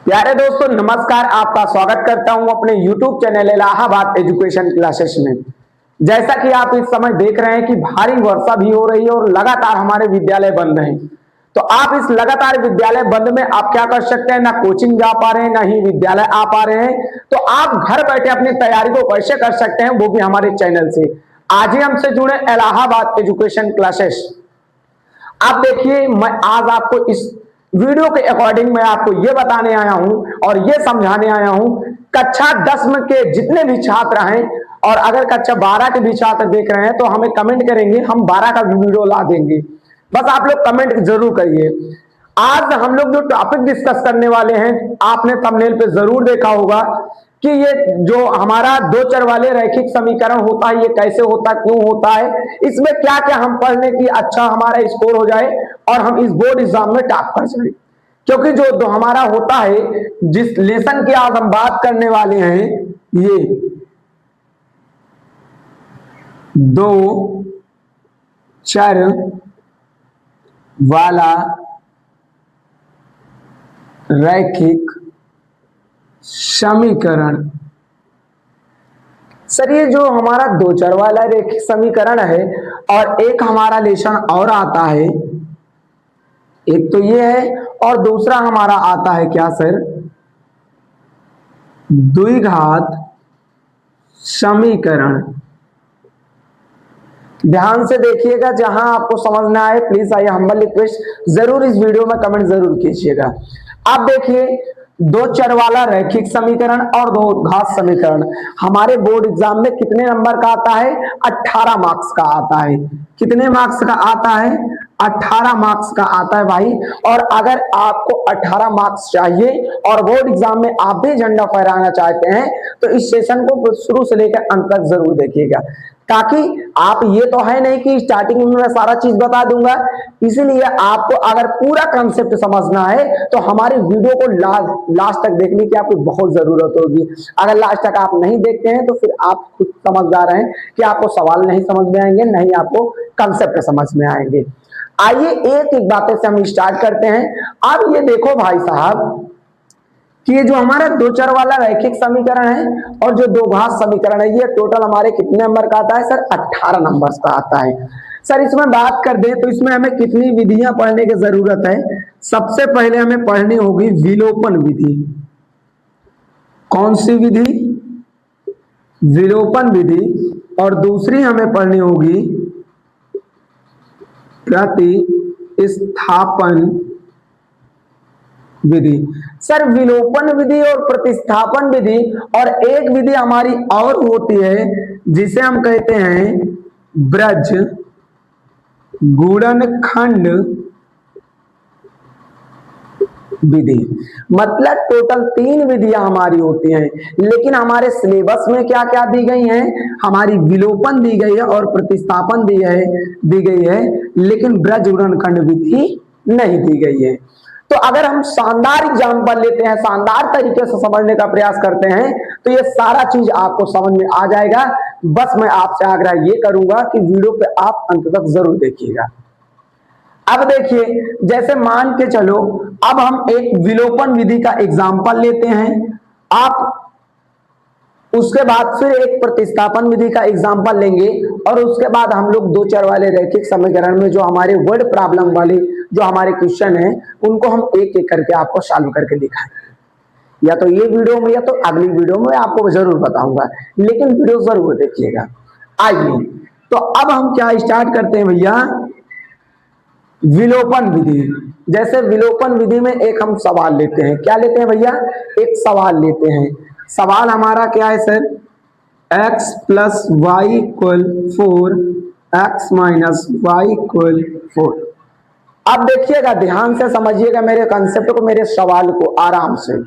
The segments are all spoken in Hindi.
प्यारे दोस्तों नमस्कार, आपका स्वागत करता हूं अपने YouTube channel Allahabad education classes में। जैसा कि आप इस समय देख रहे हैं कि भारी वर्षा भी हो रही है और लगातार हमारे विद्यालय बंद हैं। तो आप इस लगातार विद्यालय बंद में आप क्या कर सकते हैं, ना कोचिंग जा पा रहे हैं ना ही विद्यालय आ पा रहे हैं, तो आप घर बैठे अपनी तैयारी को कैसे कर सकते हैं, वो भी हमारे चैनल से। आज ही हमसे जुड़े इलाहाबाद एजुकेशन क्लासेस। आप देखिए, मैं आज आपको इस वीडियो के अकॉर्डिंग मैं आपको ये बताने आया हूं और ये समझाने आया हूं, कक्षा 10 में के जितने भी छात्र हैं और अगर कक्षा 12 के भी छात्र देख रहे हैं तो हमें कमेंट करेंगे, हम 12 का भी वीडियो ला देंगे। बस आप लोग कमेंट जरूर करिए। आज हम लोग जो टॉपिक डिस्कस करने वाले हैं, आपने थंबनेल पे जरूर देखा होगा कि ये जो हमारा दो चर वाले रैखिक समीकरण होता है, ये कैसे होता, क्यों होता है, इसमें क्या क्या हम पढ़ लें कि अच्छा हमारा स्कोर हो जाए और हम इस बोर्ड एग्जाम में टॉप कर जाए। क्योंकि जो हमारा होता है, जिस लेसन की आज हम बात करने वाले हैं, ये दो चर वाला रैखिक समीकरण। सर ये जो हमारा दो चर वाला रैखिक समीकरण है और एक हमारा लेसन और आता है, एक तो ये है और दूसरा हमारा आता है क्या सर, द्विघात समीकरण। ध्यान से देखिएगा, जहां आपको समझना है प्लीज आई हम्बल रिक्वेस्ट जरूर इस वीडियो में कमेंट जरूर कीजिएगा। आप देखिए, दो चर वाला रैखिक समीकरण और दो घात समीकरण हमारे बोर्ड एग्जाम में कितने नंबर का आता है? 18 मार्क्स का आता है। कितने मार्क्स का आता है? 18 मार्क्स का आता है भाई। और अगर आपको 18 मार्क्स चाहिए और बोर्ड एग्जाम में आप भी झंडा फहराना चाहते हैं तो इस सेशन को शुरू से लेकर अंत तक जरूर देखिएगा, ताकि आप ये तो है नहीं कि स्टार्टिंग में मैं सारा चीज बता दूंगा। इसीलिए आपको अगर पूरा कंसेप्ट समझना है तो हमारी वीडियो को लास्ट तक देखने की आपको बहुत जरूरत होगी। अगर लास्ट तक आप नहीं देखते हैं तो फिर आप खुद समझदार हैं कि आपको सवाल नहीं समझ में आएंगे, नहीं आपको कंसेप्ट समझ में आएंगे। आइए एक एक बातें से हम स्टार्ट करते हैं। अब ये देखो भाई साहब कि ये जो हमारा दो चर वाला रैखिक समीकरण है और जो दो घात समीकरण है, ये टोटल हमारे कितने नंबर का आता है सर? 18 नंबर का आता है। सर इसमें बात कर दे तो इसमें हमें कितनी विधियां पढ़ने की जरूरत है? सबसे पहले हमें पढ़नी होगी विलोपन विधि। कौन सी विधि? विलोपन विधि। और दूसरी हमें पढ़नी होगी प्रतिस्थापन विधि। सर विलोपन विधि और प्रतिस्थापन विधि और एक विधि हमारी और होती है जिसे हम कहते हैं ब्रज गुणनखंड विधि। मतलब टोटल 3 विधियां हमारी होती हैं, लेकिन हमारे सिलेबस में क्या क्या दी गई हैं? हमारी विलोपन दी गई है और प्रतिस्थापन दी गई है, लेकिन ब्रज गुणनखंड विधि नहीं दी गई है। तो अगर हम शानदार एग्जाम्पल लेते हैं, शानदार तरीके से समझने का प्रयास करते हैं तो ये सारा चीज आपको समझ में आ जाएगा। बस मैं आपसे आग्रह ये करूंगा कि वीडियो पे आप अंत तक जरूर देखिएगा। अब देखिए, जैसे मान के चलो अब हम एक विलोपन विधि का एग्जाम्पल लेते हैं, आप उसके बाद फिर एक प्रतिस्थापन विधि का एग्जाम्पल लेंगे और उसके बाद हम लोग दो चर वाले रैखिक समीकरण में जो हमारे वर्ड प्रॉब्लम वाले जो हमारे क्वेश्चन हैं उनको हम एक एक करके आपको सॉल्व करके दिखाएंगे। या तो ये वीडियो में या तो अगली वीडियो में आपको जरूर बताऊंगा, लेकिन वीडियो जरूर देखिएगा। आइए तो अब हम क्या स्टार्ट करते हैं भैया, विलोपन विधि। जैसे विलोपन विधि में एक हम सवाल लेते हैं, क्या लेते हैं भैया? एक सवाल लेते हैं। सवाल हमारा क्या है sir? x plus y equal 4, x minus y equal 4। अब देखिएगा, ध्यान से समझिएगा मेरे कंसेप्ट को, मेरे सवाल को आराम से।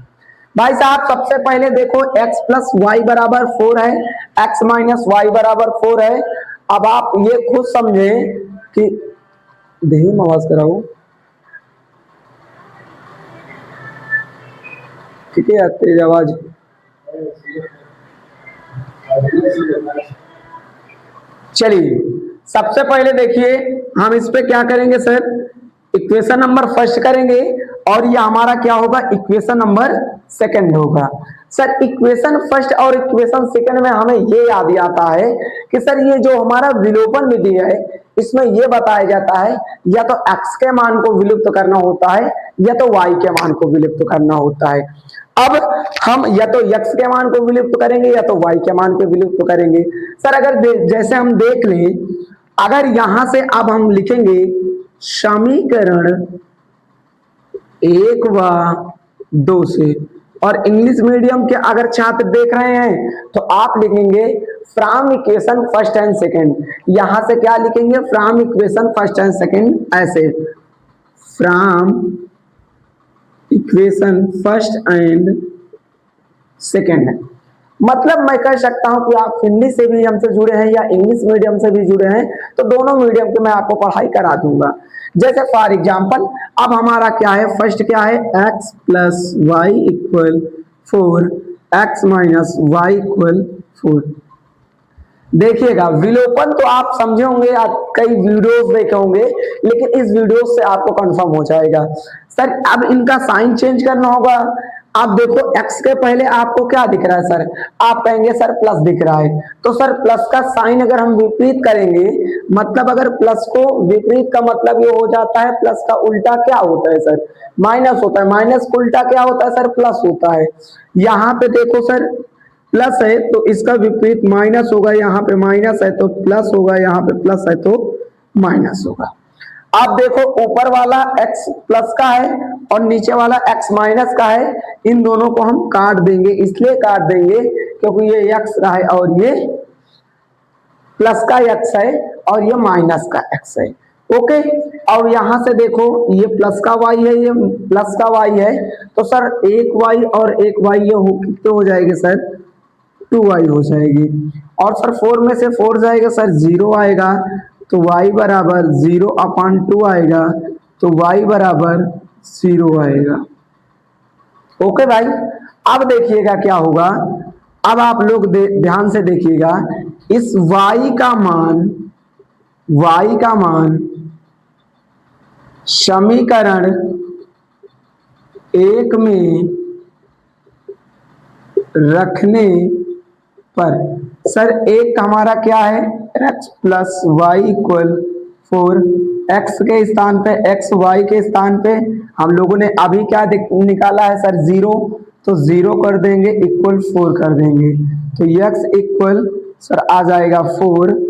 भाई साहब सबसे पहले देखो, x प्लस वाई बराबर 4 है, x माइनस वाई बराबर 4 है। अब आप ये खुद समझें कि धीमी आवाज कराओ, ठीक है, तेज आवाज। चलिए सबसे पहले देखिए हम इस पे क्या करेंगे सर, इक्वेशन नंबर फर्स्ट करेंगे और ये हमारा क्या होगा, इक्वेशन नंबर सेकंड होगा। सर इक्वेशन फर्स्ट और इक्वेशन सेकंड में हमें ये याद आता है कि सर ये जो हमारा विलोपन विधि है इसमें ये बताया जाता है या तो x के मान को विलुप्त करना होता है या तो y के मान को विलुप्त करना होता है। अब हम या तो x के मान को विलुप्त करेंगे या तो y के मान को विलुप्त करेंगे। सर अगर जैसे हम देख लें, अगर यहां से अब हम लिखेंगे समीकरण 1 व 2 से, और इंग्लिश मीडियम के अगर छात्र देख रहे हैं तो आप लिखेंगे from equation first and second. यहां से क्या लिखेंगे, from equation first and second, ऐसे from equation first and second. मतलब मैं कह सकता हूं कि आप हिंदी से भी हमसे जुड़े हैं या इंग्लिश मीडियम से भी जुड़े हैं तो दोनों मीडियम के मैं आपको पढ़ाई करा दूंगा। जैसे फॉर एग्जांपल अब हमारा क्या है, फर्स्ट क्या है, x plus y equal 4, x minus y equal 4। देखिएगा विलोपन तो आप समझे होंगे, आप कई वीडियोस देखे होंगे, लेकिन इस वीडियो से आपको कंफर्म हो जाएगा। सर अब इनका साइन चेंज करना होगा। आप देखो x के पहले आपको क्या दिख रहा है सर, आप कहेंगे सर प्लस दिख रहा है, तो सर प्लस का साइन अगर हम विपरीत करेंगे, मतलब अगर प्लस को विपरीत का मतलब ये हो जाता है, प्लस का उल्टा क्या होता है सर, माइनस होता है, माइनस का उल्टा क्या होता है सर, प्लस होता है। यहाँ पे देखो सर प्लस है तो इसका विपरीत माइनस होगा, यहाँ पे माइनस है तो प्लस होगा, यहाँ पे प्लस है तो माइनस होगा। आप देखो ऊपर वाला x प्लस का है और नीचे वाला x माइनस का है, इन दोनों को हम काट देंगे, इसलिए काट देंगे क्योंकि ये x का है और ये प्लस का x है और ये माइनस का x है। ओके, और यहां से देखो ये प्लस का y है, ये प्लस का y है, तो सर एक y और एक y ये कितने हो जाएंगे सर, 2y हो जाएगी। और सर 4 में से 4 जाएगा सर 0 आएगा, तो y बराबर 0/2 आएगा, तो y बराबर 0 आएगा। ओके भाई, अब देखिएगा क्या होगा, अब आप लोग ध्यान से देखिएगा, इस y का मान समीकरण 1 में रखने पर सर एक हमारा क्या है, x plus y equal 4, x के स्थान पे x, y के स्थान पे हम लोगों ने अभी क्या निकाला है सर 0, तो 0 कर देंगे इक्वल 4 कर देंगे, तो x इक्वल सर आ जाएगा 4।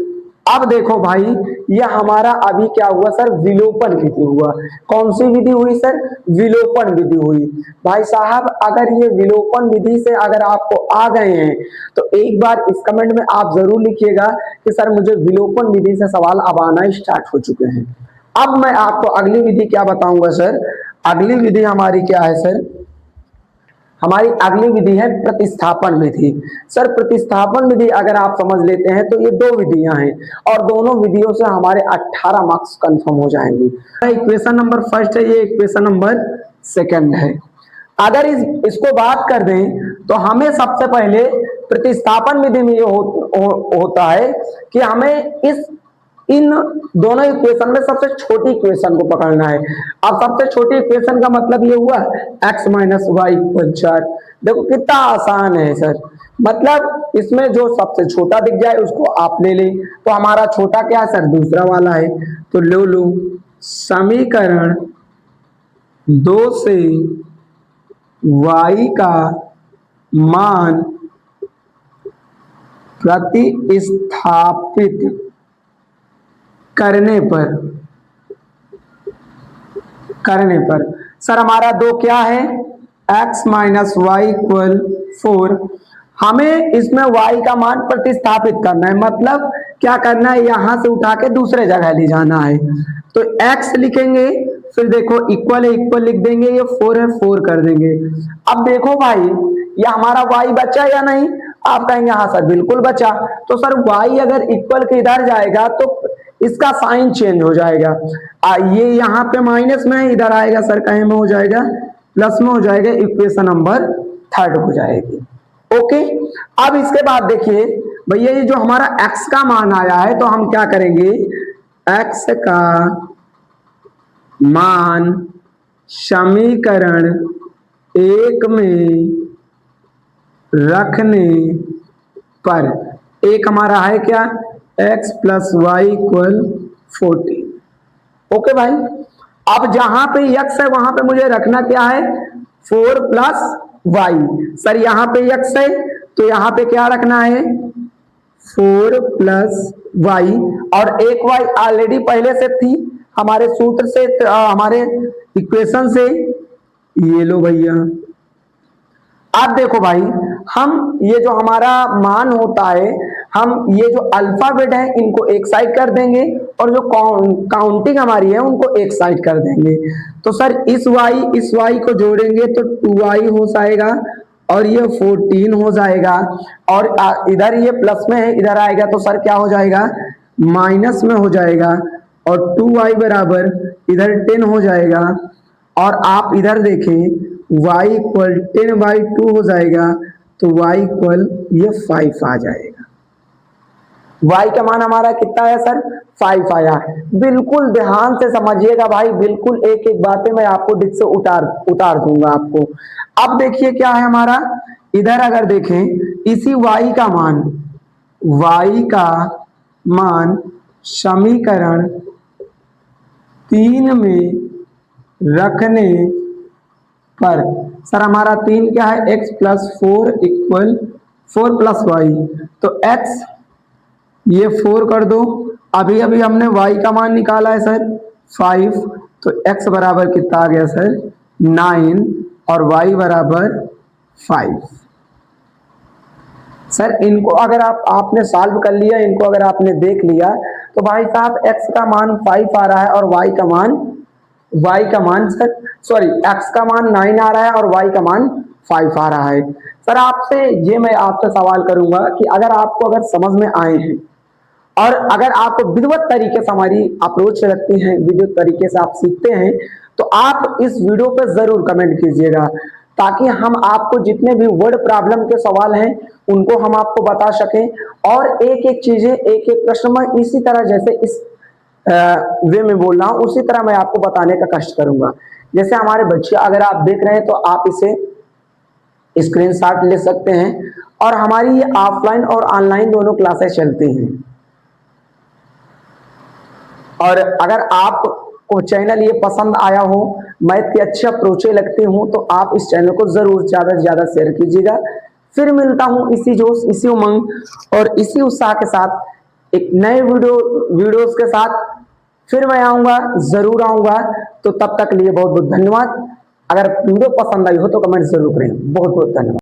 अब देखो भाई ये हमारा अभी क्या हुआ सर, विलोपन विधि हुआ। कौन सी विधि हुई सर, विलोपन विधि हुई। भाई साहब अगर ये विलोपन विधि से अगर आपको आ गए हैं तो एक बार इस कमेंट में आप जरूर लिखिएगा कि सर मुझे विलोपन विधि से सवाल अब आना स्टार्ट हो चुके हैं। अब मैं आपको अगली विधि क्या बताऊंगा सर, अगली विधि हमारी क्या है सर, हमारी अगली विधि है प्रतिस्थापन विधि। सर प्रतिस्थापन विधि अगर आप समझ लेते हैं तो ये 2 विधियां हैं और दोनों विधियों से हमारे 18 मार्क्स कंफर्म हो जाएंगे। इक्वेशन नंबर फर्स्ट है, ये इक्वेशन नंबर सेकंड है। अगर इसको बात कर दें तो हमें सबसे पहले प्रतिस्थापन विधि में ये होता है कि हमें इन दोनों इक्वेशन में सबसे छोटी इक्वेशन को पकड़ना है। अब सबसे छोटी इक्वेशन का मतलब ये हुआ x माइनस वाई इक्वल 4। देखो कितना आसान है सर, मतलब इसमें जो सबसे छोटा दिख जाए उसको आप ले लें, तो हमारा छोटा क्या है सर, दूसरा वाला है, तो लो लो समीकरण 2 से y का मान प्रतिस्थापित करने पर सर हमारा 2 क्या है, x माइनस वाई इक्वल 4। हमें इसमें y का मान प्रतिस्थापित करना है, मतलब क्या करना है, यहां से उठा के दूसरे जगह ले जाना है, तो x लिखेंगे, फिर देखो इक्वल है इक्वल लिख देंगे, ये 4 है 4 कर देंगे। अब देखो भाई ये हमारा y बचा या नहीं, आप कहेंगे हाँ सर बिल्कुल बचा, तो सर y अगर इक्वल के इधर जाएगा तो इसका साइन चेंज हो जाएगा, ये यहाँ पे माइनस में इधर आएगा सर कहीं में हो जाएगा प्लस में हो जाएगा, इक्वेशन नंबर 3 हो जाएगी। ओके, अब इसके बाद देखिए भैया ये जो हमारा x का मान आया है तो हम क्या करेंगे, x का मान समीकरण एक में रखने पर एक हमारा है क्या, x plus y equal 14। Okay भाई, अब जहां पे x है वहां पे मुझे रखना क्या है, 4 प्लस वाई। सर यहाँ पे x है तो यहाँ पे क्या रखना है, 4 प्लस वाई, और एक वाई ऑलरेडी पहले से थी हमारे सूत्र से, हमारे इक्वेशन से। ये लो भैया, अब देखो भाई, हम ये जो हमारा मान होता है, हम ये जो अल्फाबेट है इनको एक साइड कर देंगे और जो काउंटिंग हमारी है उनको एक साइड कर देंगे। तो सर इस y को जोड़ेंगे तो 2y हो जाएगा और ये 14 हो जाएगा, और इधर ये प्लस में है, इधर आएगा तो सर क्या हो जाएगा, माइनस में हो जाएगा, और 2y बराबर इधर 10 हो जाएगा, और आप इधर देखें y इक्वल 10/2 हो जाएगा, तो y इक्वल ये 5 आ जाएगा। y का मान हमारा कितना है सर, 5 आया। बिल्कुल ध्यान से समझिएगा भाई, बिल्कुल एक एक बातें मैं आपको डिस्क से उतार दूंगा आपको। अब देखिए क्या है हमारा, इधर अगर देखें इसी y का मान समीकरण 3 में रखने पर, सर हमारा 3 क्या है, x plus 4 equal 4 plus y, तो x ये 4 कर दो, अभी अभी हमने y का मान निकाला है सर 5, तो x बराबर कितना आ गया सर 9 और y बराबर 5। सर इनको अगर आपने सॉल्व कर लिया, इनको अगर आपने देख लिया तो भाई साहब x का मान 5 आ रहा है और y का मान सर सॉरी x का मान 9 आ रहा है और y का मान 5 आ रहा है। सर मैं आपसे सवाल करूंगा कि अगर समझ में आए हैं और अगर आपको विधिवत तरीके से हमारी अप्रोच रखते हैं, विधिवत तरीके से आप सीखते हैं, तो आप इस वीडियो पर जरूर कमेंट कीजिएगा, ताकि हम आपको जितने भी वर्ड प्रॉब्लम के सवाल हैं उनको हम आपको बता सकें, और एक एक चीजें एक एक प्रश्न में इसी तरह जैसे इस वे में बोल रहा हूं उसी तरह मैं आपको बताने का कष्ट करूंगा। जैसे हमारे बच्चे अगर आप देख रहे हैं तो आप इसे स्क्रीनशॉट ले सकते हैं, और हमारी ये ऑफलाइन और ऑनलाइन दोनों क्लासेस चलती हैं। और अगर आपको चैनल ये पसंद आया हो, मैथ की अच्छी अप्रोचें लगती हूं, तो आप इस चैनल को जरूर ज्यादा से ज्यादा शेयर कीजिएगा। फिर मिलता हूं इसी जोश, इसी उमंग और इसी उत्साह के साथ एक नए वीडियोस के साथ फिर मैं आऊंगा, जरूर आऊंगा। तो तब तक लिए बहुत बहुत धन्यवाद। अगर वीडियो पसंद आई हो तो कमेंट जरूर करें। बहुत बहुत धन्यवाद।